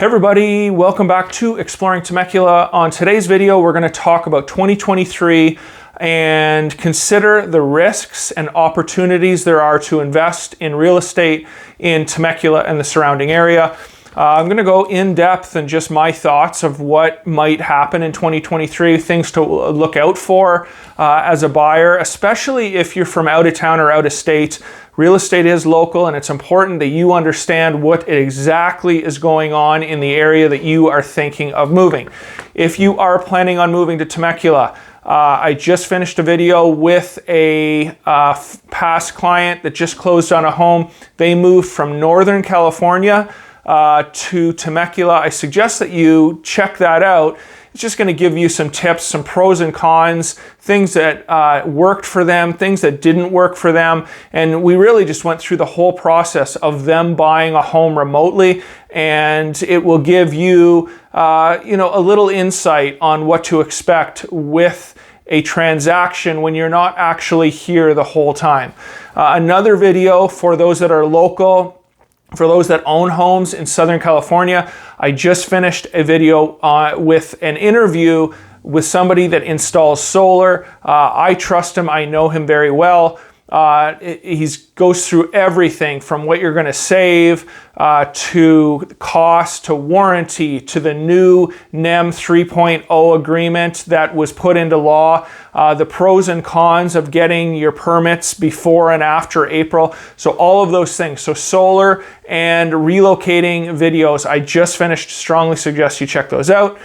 Hey everybody, welcome back to Exploring Temecula. On today's video, we're going to talk about 2023 and consider the risks and opportunities there are to invest in real estate in Temecula and the surrounding area. I'm going to go in depth and just my thoughts of what might happen in 2023, things to look out for as a buyer, especially if you're from out of town or out of state. Real estate is local, and it's important that you understand what exactly is going on in the area that you are thinking of moving. If you are planning on moving to Temecula, I just finished a video with a past client that just closed on a home. They moved from Northern California to Temecula. I suggest that you check that out. It's just going to give you some tips, some pros and cons, things that worked for them, things that didn't work for them. And we really just went through the whole process of them buying a home remotely. And it will give you, a little insight on what to expect with a transaction when you're not actually here the whole time. Another video for those that are local. For those that own homes in Southern California, I just finished a video with an interview with somebody that installs solar. I trust him, I know him very well. He goes through everything from what you're going to save to cost, to warranty, to the new NEM 3.0 agreement that was put into law, the pros and cons of getting your permits before and after April. So all of those things. So solar and relocating videos, I just finished. Strongly suggest you check those out.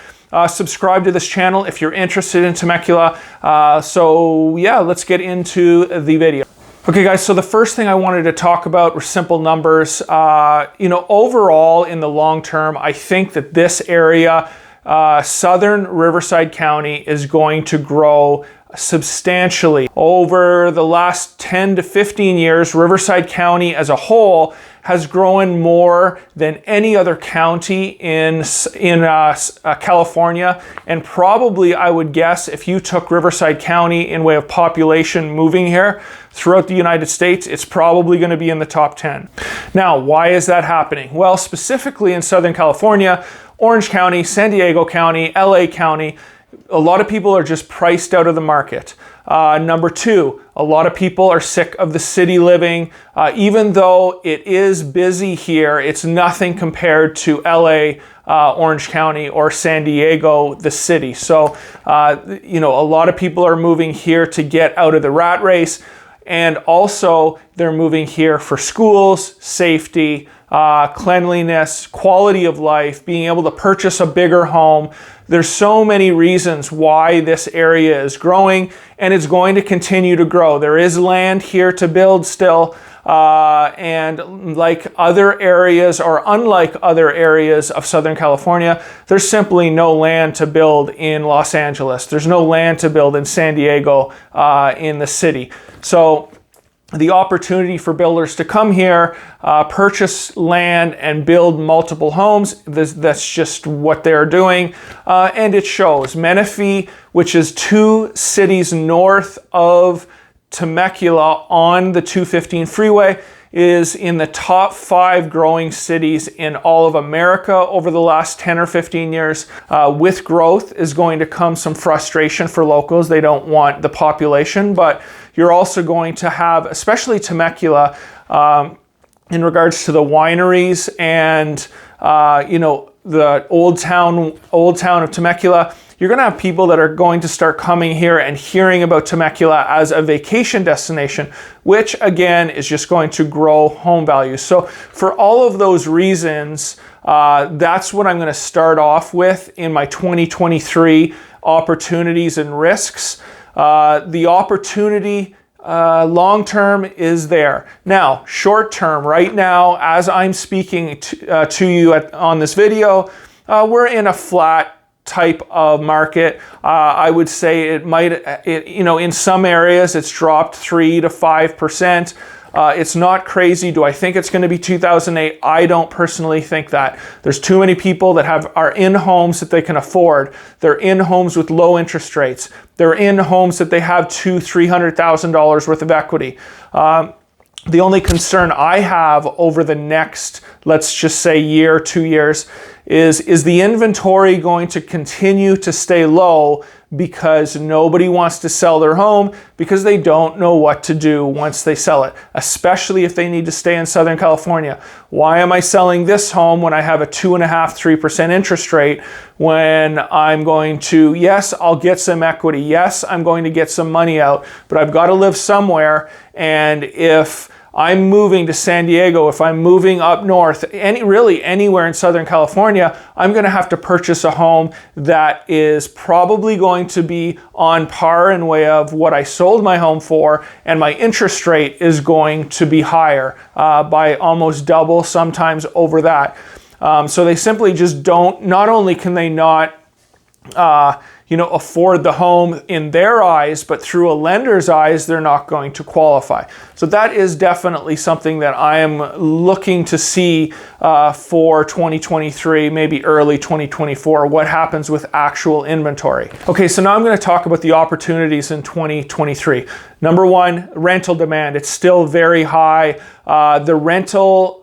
Subscribe to this channel if you're interested in Temecula. So yeah, let's get into the video. Okay guys, so the first thing I wanted to talk about were simple numbers. Overall in the long term, I think that this area, southern Riverside County, is going to grow substantially. Over the last 10 to 15 years, Riverside County as a whole has grown more than any other county in California. And probably, I would guess, if you took Riverside County in way of population moving here throughout the United States, it's probably going to be in the top 10. Now, why is that happening? Well, specifically in Southern California, Orange County, San Diego County, LA County, a lot of people are just priced out of the market. Number two, a lot of people are sick of the city living. Even though it is busy here, it's nothing compared to LA, Orange County, or San Diego, the city. So, a lot of people are moving here to get out of the rat race. And also they're moving here for schools, safety, cleanliness, quality of life, being able to purchase a bigger home. There's so many reasons why this area is growing, and it's going to continue to grow. There is land here to build still, and like other areas, or unlike other areas of Southern California, there's simply no land to build in Los Angeles. There's no land to build in San Diego, in the city. So the opportunity for builders to come here, purchase land and build multiple homes, that's just what they're doing. And it shows. Menifee, which is 2 cities north of Temecula on the 215 freeway, is in the top 5 growing cities in all of America over the last 10 or 15 years. With growth is going to come some frustration for locals. They don't want the population, but you're also going to have, especially Temecula, in regards to the wineries and, the old town of Temecula. You're going to have people that are going to start coming here and hearing about Temecula as a vacation destination, which again is just going to grow home values. So for all of those reasons, that's what I'm going to start off with in my 2023 opportunities and risks. The opportunity long term is there. Now, short term, right now, as I'm speaking to you on this video, we're in a flat type of market. I would say in some areas it's dropped 3 to 5%. It's not crazy. Do I think it's going to be 2008? I don't personally think that. There's too many people that are in homes that they can afford. They're in homes with low interest rates. They're in homes that they have $200,000-$300,000 worth of equity. The only concern I have over the next, let's just say, year, 2 years, is the inventory going to continue to stay low because nobody wants to sell their home because they don't know what to do once they sell it, especially if they need to stay in Southern California. Why am I selling this home when I have a 2.5–3% interest rate when I'm going to, yes, I'll get some equity. Yes, I'm going to get some money out, but I've got to live somewhere. And if I'm moving to San Diego, if I'm moving up north, really anywhere in Southern California, I'm going to have to purchase a home that is probably going to be on par in way of what I sold my home for, and my interest rate is going to be higher by almost double, sometimes over that. So they simply just don't, not only can they not afford the home in their eyes, but through a lender's eyes, they're not going to qualify. So that is definitely something that I am looking to see for 2023, maybe early 2024, what happens with actual inventory. Okay, so now I'm going to talk about the opportunities in 2023. Number one, rental demand. It's still very high. The rental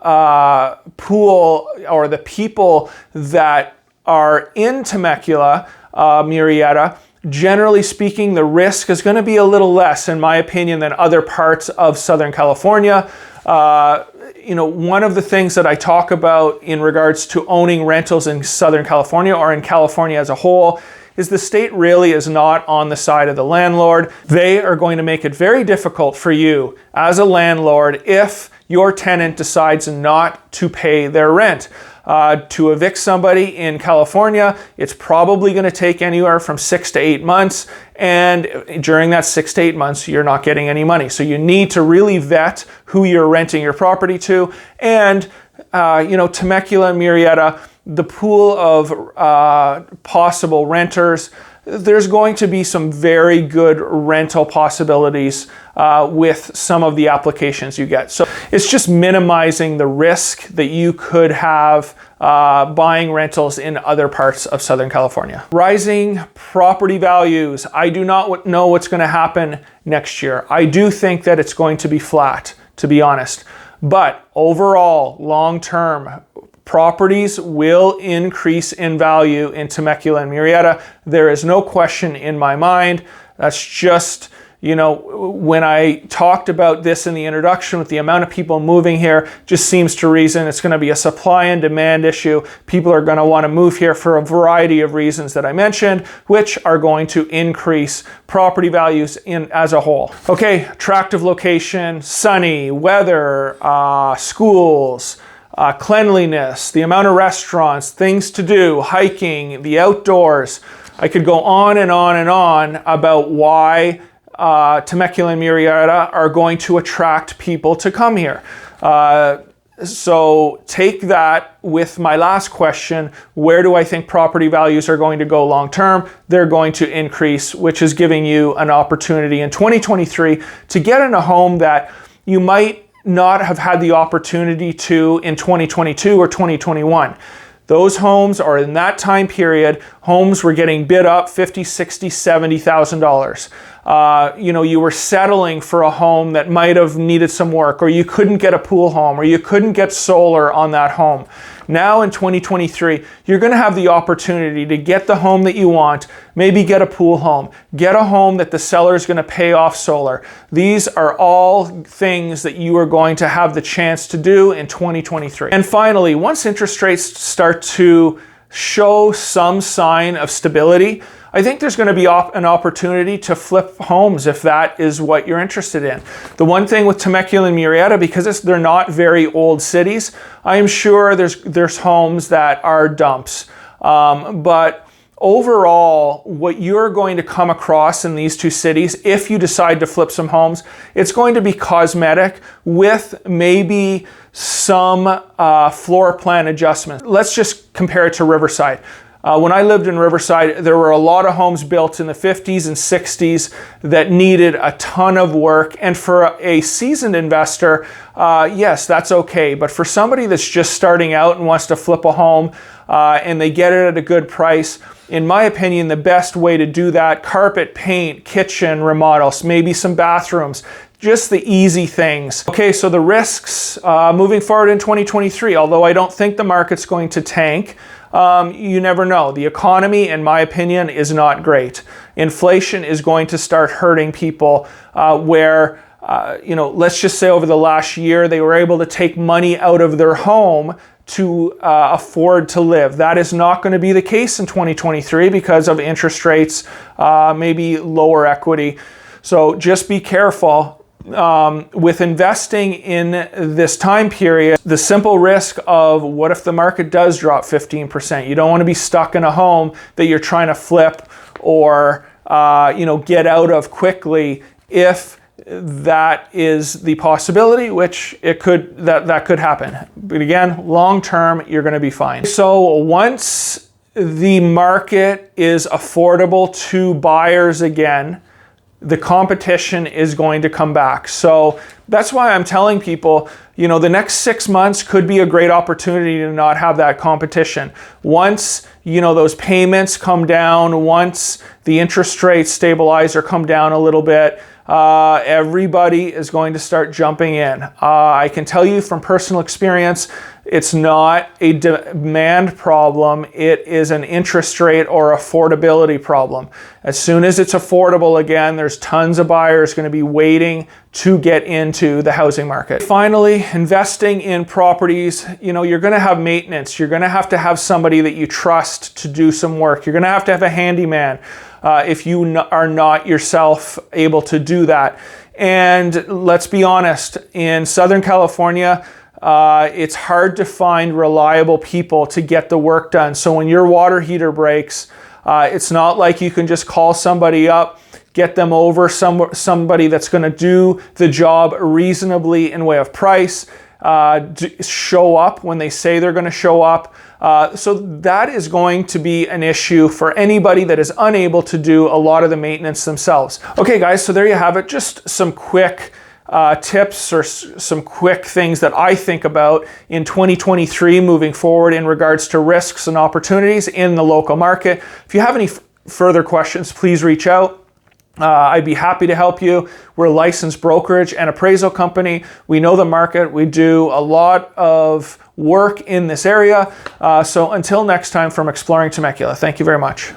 pool, or the people that are in Temecula, Murrieta, generally speaking, the risk is going to be a little less, in my opinion, than other parts of Southern California. One of the things that I talk about in regards to owning rentals in Southern California, or in California as a whole, is the state really is not on the side of the landlord. They are going to make it very difficult for you as a landlord if your tenant decides not to pay their rent. To evict somebody in California, it's probably going to take anywhere from 6 to 8 months. And during that 6 to 8 months, you're not getting any money. So you need to really vet who you're renting your property to. And, Temecula and Murrieta, the pool of possible renters, there's going to be some very good rental possibilities with some of the applications you get. So it's just minimizing the risk that you could have buying rentals in other parts of Southern California. Rising property values. I do not know what's going to happen next year. I do think that it's going to be flat, to be honest. But overall, long-term, properties will increase in value in Temecula and Murrieta. There is no question in my mind. That's just, when I talked about this in the introduction with the amount of people moving here, just seems to reason it's going to be a supply and demand issue. People are going to want to move here for a variety of reasons that I mentioned, which are going to increase property values as a whole. Okay, attractive location, sunny, weather, schools, cleanliness, the amount of restaurants, things to do, hiking, the outdoors. I could go on and on and on about why Temecula and Murrieta are going to attract people to come here. So take that with my last question, where do I think property values are going to go long term? They're going to increase, which is giving you an opportunity in 2023 to get in a home that you might not have had the opportunity to in 2022 or 2021. Those homes are in that time period, homes were getting bid up $50,000, $60,000, $70,000. You were settling for a home that might have needed some work, or you couldn't get a pool home, or you couldn't get solar on that home. Now in 2023, you're going to have the opportunity to get the home that you want, maybe get a pool home, get a home that the seller is going to pay off solar. These are all things that you are going to have the chance to do in 2023. And finally, once interest rates start to show some sign of stability, I think there's going to be an opportunity to flip homes if that is what you're interested in. The one thing with Temecula and Murrieta, because they're not very old cities, I am sure there's homes that are dumps. But overall, what you're going to come across in these two cities, if you decide to flip some homes, it's going to be cosmetic with maybe some floor plan adjustments. Let's just compare it to Riverside. When I lived in Riverside, there were a lot of homes built in the 50s and 60s that needed a ton of work. And for a seasoned investor, yes, that's okay. But for somebody that's just starting out and wants to flip a home and they get it at a good price, in my opinion, the best way to do that, carpet, paint, kitchen remodels, maybe some bathrooms, just the easy things. Okay, so the risks moving forward in 2023, although I don't think the market's going to tank, You never know. The economy, in my opinion, is not great. Inflation is going to start hurting people let's just say over the last year, they were able to take money out of their home to afford to live. That is not going to be the case in 2023 because of interest rates, maybe lower equity. So just be careful with investing in this time period. The simple risk of what if the market does drop 15%? You don't want to be stuck in a home that you're trying to flip or get out of quickly if that is the possibility, which that could happen. But again, long term, you're going to be fine. So once the market is affordable to buyers again, the competition is going to come back. So that's why I'm telling people, the next 6 months could be a great opportunity to not have that competition. Once, those payments come down, once the interest rates stabilize or come down a little bit, everybody is going to start jumping in. I can tell you from personal experience, it's not a demand problem. It is an interest rate or affordability problem. As soon as it's affordable again, there's tons of buyers going to be waiting to get into the housing market. Finally, investing in properties, you're going to have maintenance. You're going to have somebody that you trust to do some work. You're going to have a handyman if you are not yourself able to do that. And let's be honest, in Southern California, it's hard to find reliable people to get the work done. So when your water heater breaks, it's not like you can just call somebody up, get them over, somebody that's going to do the job reasonably in way of price, show up when they say they're going to show up. So that is going to be an issue for anybody that is unable to do a lot of the maintenance themselves. Okay, guys, so there you have it. Just some quick tips or some quick things that I think about in 2023 moving forward in regards to risks and opportunities in the local market. If you have any further questions, please reach out. I'd be happy to help you. We're a licensed brokerage and appraisal company. We know the market. We do a lot of work in this area. So until next time from Exploring Temecula, thank you very much.